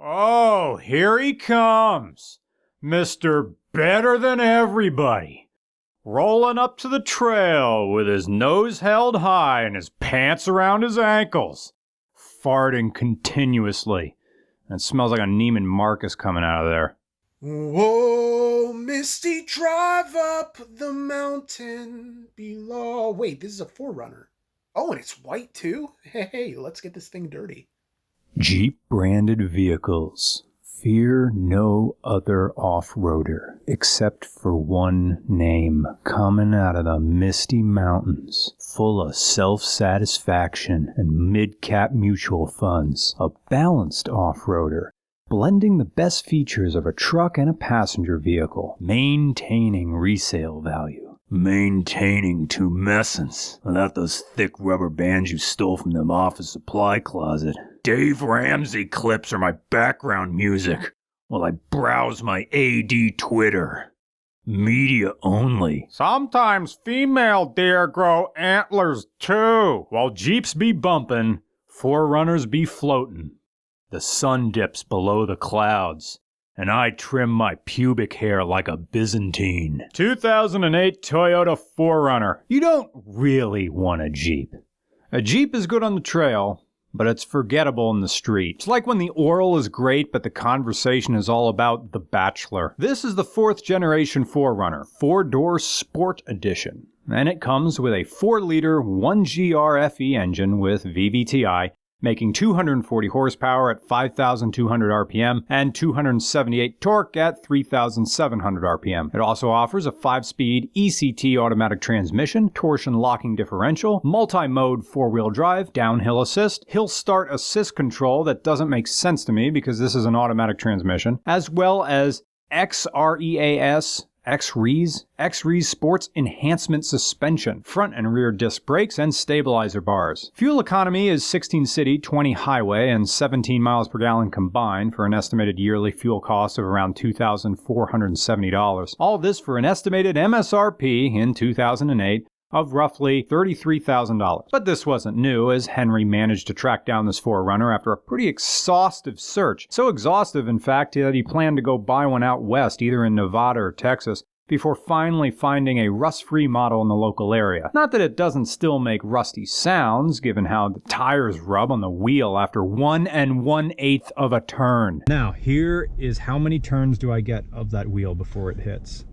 Oh, here he comes. Mr. Better Than Everybody. Rolling up to the trail with his nose held high and his pants around his ankles. Farting continuously. And it smells like a Neiman Marcus coming out of there. Whoa, Misty, drive up the mountain below. Wait, this is a 4Runner. Oh, and it's white too? Hey, let's get this thing dirty. Jeep branded vehicles. Fear no other off-roader except for one name, coming out of the misty mountains, full of self-satisfaction and mid-cap mutual funds. A balanced off-roader, blending the best features of a truck and a passenger vehicle, maintaining resale value. Maintaining tumescence without those thick rubber bands you stole from them office supply closet. Dave Ramsey clips are my background music while I browse my AD Twitter. Media only. Sometimes female deer grow antlers too. While Jeeps be bumpin', 4Runners be floatin'. The sun dips below the clouds, and I trim my pubic hair like a Byzantine. 2008 Toyota 4Runner. You don't really want a Jeep. A Jeep is good on the trail, but it's forgettable in the street. It's like when the oral is great, but the conversation is all about The Bachelor. This is the 4th generation 4Runner, 4-door Sport Edition. And it comes with a 4-liter 1GR FE engine with VVTi, making 240 horsepower at 5,200 RPM and 278 torque at 3,700 RPM. It also offers a 5-speed ECT automatic transmission, torsion locking differential, multi-mode 4-wheel drive, downhill assist, hill start assist control that doesn't make sense to me because this is an automatic transmission, as well as XREAS, X-Rees Sports Enhancement Suspension, front and rear disc brakes, and stabilizer bars. Fuel economy is 16 city, 20 highway, and 17 miles per gallon combined for an estimated yearly fuel cost of around $2,470. All this for an estimated MSRP in 2008 of roughly $33,000. But this wasn't new, as Henry managed to track down this 4Runner after a pretty exhaustive search. So exhaustive, in fact, that he planned to go buy one out west, either in Nevada or Texas, before finally finding a rust-free model in the local area. Not that it doesn't still make rusty sounds, given how the tires rub on the wheel after 1 1/8 of a turn. Now, here is how many turns do I get of that wheel before it hits.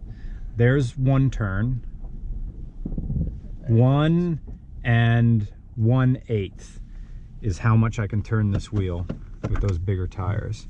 There's one turn. 1 1/8 is how much I can turn this wheel with those bigger tires.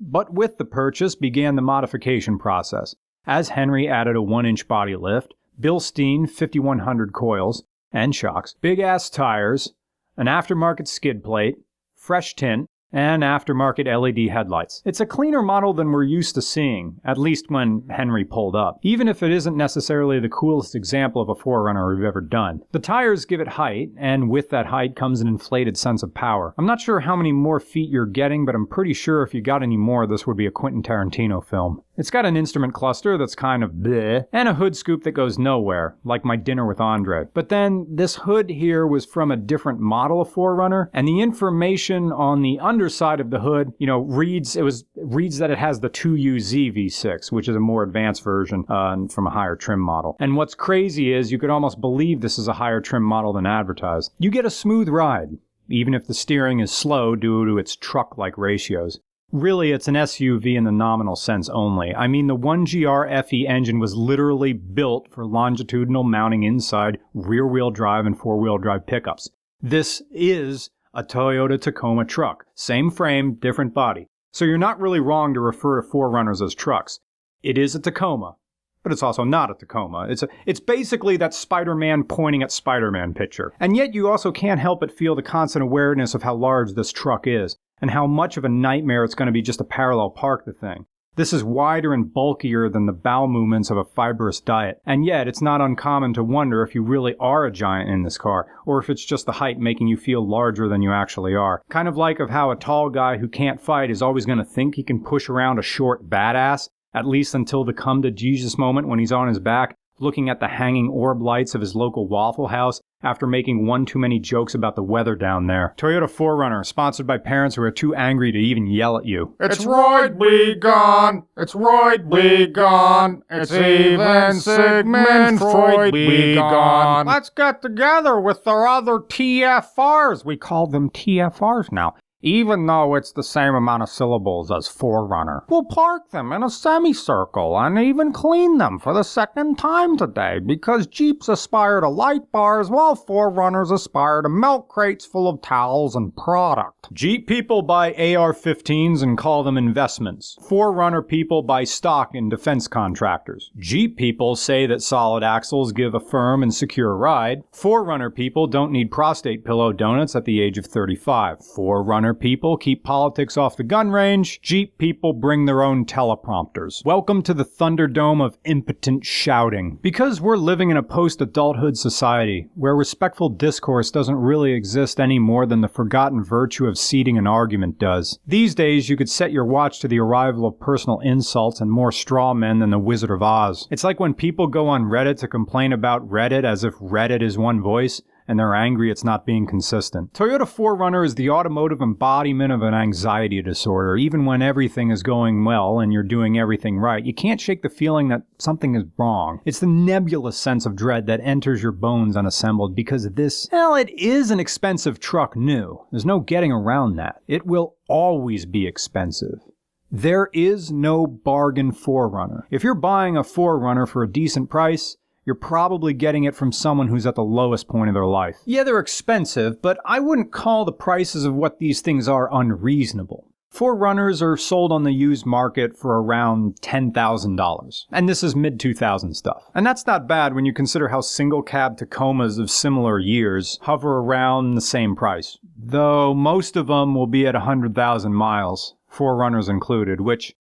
But with the purchase began the modification process, as Henry added a 1-inch body lift, Bilstein 5100 coils and shocks, big-ass tires, an aftermarket skid plate, fresh tint, and aftermarket LED headlights. It's a cleaner model than we're used to seeing, at least when Henry pulled up, even if it isn't necessarily the coolest example of a 4Runner we've ever done. The tires give it height, and with that height comes an inflated sense of power. I'm not sure how many more feet you're getting, but I'm pretty sure if you got any more, this would be a Quentin Tarantino film. It's got an instrument cluster that's kind of bleh, and a hood scoop that goes nowhere, like my dinner with Andre. But then, this hood here was from a different model of 4Runner, and the information on the underside of the hood, reads that it has the 2UZ V6, which is a more advanced version from a higher trim model. And what's crazy is you could almost believe this is a higher trim model than advertised. You get a smooth ride, even if the steering is slow due to its truck-like ratios. Really, it's an SUV in the nominal sense only. I mean, the 1GR FE engine was literally built for longitudinal mounting inside rear-wheel drive and four-wheel drive pickups. This is a Toyota Tacoma truck. Same frame, different body. So you're not really wrong to refer to 4Runners as trucks. It is a Tacoma, but it's also not a Tacoma. It's basically that Spider-Man pointing at Spider-Man picture. And yet you also can't help but feel the constant awareness of how large this truck is, and how much of a nightmare it's going to be just to parallel park the thing. This is wider and bulkier than the bowel movements of a fibrous diet, and yet it's not uncommon to wonder if you really are a giant in this car, or if it's just the height making you feel larger than you actually are. Kind of like of how a tall guy who can't fight is always going to think he can push around a short badass, at least until the come to Jesus moment when he's on his back, looking at the hanging orb lights of his local Waffle House after making one too many jokes about the weather down there. Toyota 4Runner, sponsored by parents who are too angry to even yell at you. It's Royd be gone, it's Royd be gone, it's even Sigmund Freud be gone. Let's get together with our other TFRs. We call them TFRs now, even though it's the same amount of syllables as 4Runner. We'll park them in a semicircle and even clean them for the second time today, because Jeeps aspire to light bars while 4Runners aspire to milk crates full of towels and product. Jeep people buy AR-15s and call them investments. 4Runner people buy stock in defense contractors. Jeep people say that solid axles give a firm and secure ride. 4Runner people don't need prostate pillow donuts at the age of 35. 4Runner people keep politics off the gun range. Jeep people bring their own teleprompters. Welcome to the Thunderdome of impotent shouting. Because we're living in a post-adulthood society where respectful discourse doesn't really exist any more than the forgotten virtue of seating an argument does. These days, you could set your watch to the arrival of personal insults and more straw men than the Wizard of Oz. It's like when people go on Reddit to complain about Reddit as if Reddit is one voice, and they're angry it's not being consistent. Toyota 4Runner is the automotive embodiment of an anxiety disorder. Even when everything is going well and you're doing everything right, you can't shake the feeling that something is wrong. It's the nebulous sense of dread that enters your bones unassembled because it is an expensive truck new. There's no getting around that. It will always be expensive. There is no bargain 4Runner. If you're buying a 4Runner for a decent price, you're probably getting it from someone who's at the lowest point of their life. Yeah, they're expensive, but I wouldn't call the prices of what these things are unreasonable. 4Runners are sold on the used market for around $10,000. And this is mid-2000 stuff. And that's not bad when you consider how single-cab Tacomas of similar years hover around the same price. Though most of them will be at 100,000 miles, 4Runners included, which,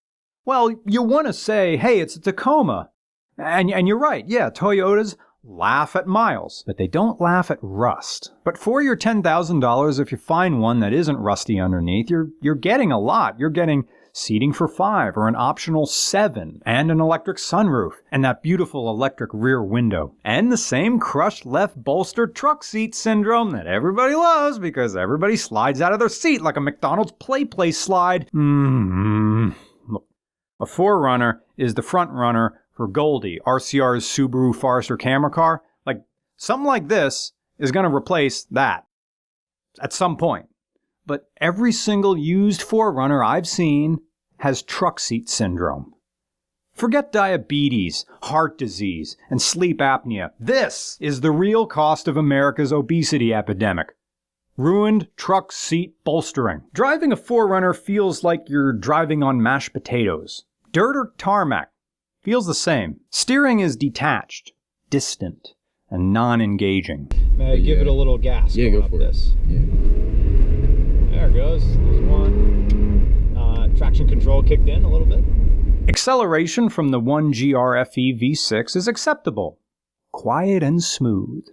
well, you want to say, hey, it's a Tacoma. And you're right, yeah, Toyotas laugh at miles, but they don't laugh at rust. But for your $10,000, if you find one that isn't rusty underneath, you're getting a lot. You're getting seating for 5 or an optional 7 and an electric sunroof and that beautiful electric rear window. And the same crushed left bolstered truck seat syndrome that everybody loves because everybody slides out of their seat like a McDonald's play slide. Look, a 4Runner is the front runner for Goldie, RCR's Subaru Forester camera car. Like, something like this is going to replace that at some point. But every single used 4Runner I've seen has truck seat syndrome. Forget diabetes, heart disease, and sleep apnea. This is the real cost of America's obesity epidemic. Ruined truck seat bolstering. Driving a 4Runner feels like you're driving on mashed potatoes. Dirt or tarmac feels the same. Steering is detached, distant, and non-engaging. May I give it a little gas? Yeah, go for this. Yeah. There it goes. There's one. Traction control kicked in a little bit. Acceleration from the 1GRFE V6 is acceptable. Quiet and smooth,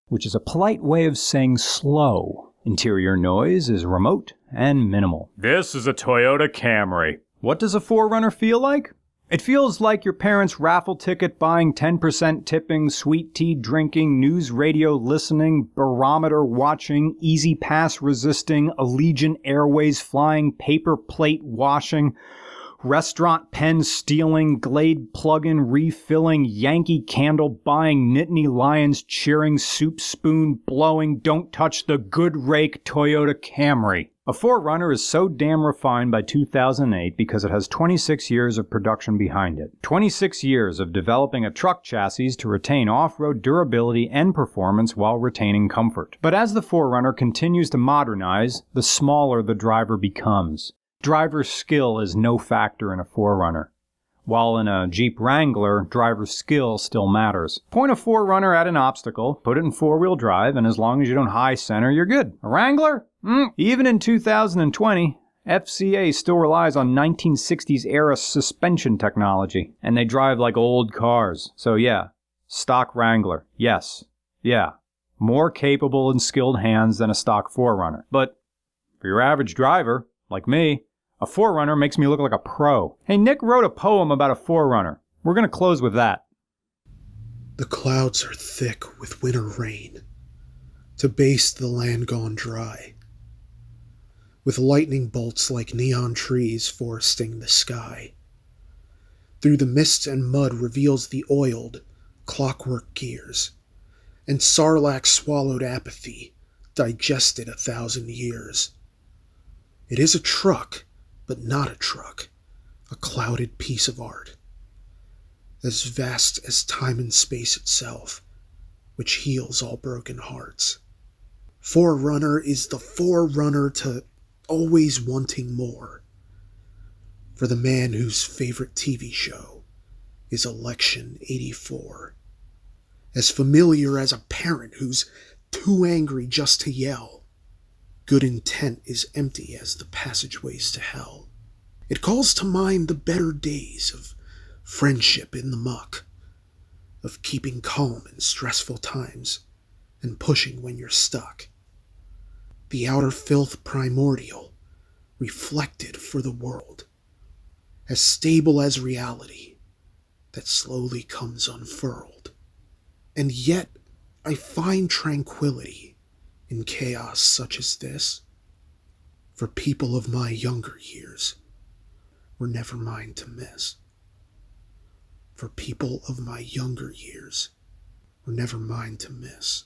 which is a polite way of saying slow. Interior noise is remote and minimal. This is a Toyota Camry. What does a 4Runner feel like? It feels like your parents' raffle ticket buying, 10% tipping, sweet tea drinking, news radio listening, barometer watching, Easy Pass resisting, Allegiant Airways flying, paper plate washing, restaurant pen stealing, Glade plug-in refilling, Yankee candle buying, Nittany Lions cheering, soup spoon blowing, don't touch the good rake Toyota Camry. A 4Runner is so damn refined by 2008 because it has 26 years of production behind it. 26 years of developing a truck chassis to retain off-road durability and performance while retaining comfort. But as the 4Runner continues to modernize, the smaller the driver becomes. Driver skill is no factor in a 4Runner. While in a Jeep Wrangler, driver skill still matters. Point a 4Runner at an obstacle, put it in 4-wheel drive, and as long as you don't high center, you're good. A Wrangler? Even in 2020, FCA still relies on 1960s era suspension technology, and they drive like old cars. So yeah, stock Wrangler, yes, yeah, more capable and skilled hands than a stock 4Runner. But for your average driver, like me, a 4Runner makes me look like a pro. Hey, Nick wrote a poem about a 4Runner. We're going to close with that. The clouds are thick with winter rain, to baste the land gone dry, with lightning bolts like neon trees foresting the sky. Through the mist and mud reveals the oiled, clockwork gears, and sarlacc swallowed apathy, digested 1,000 years. It is a truck, but not a truck, a clouded piece of art, as vast as time and space itself, which heals all broken hearts. 4Runner is the forerunner to always wanting more, for the man whose favorite TV show is Election 84, as familiar as a parent who's too angry just to yell. Good intent is empty as the passageways to hell. It calls to mind the better days of friendship in the muck, of keeping calm in stressful times and pushing when you're stuck. The outer filth primordial, reflected for the world, as stable as reality that slowly comes unfurled. And yet I find tranquility in chaos such as this, for people of my younger years were never mine to miss. For people of my younger years were never mine to miss.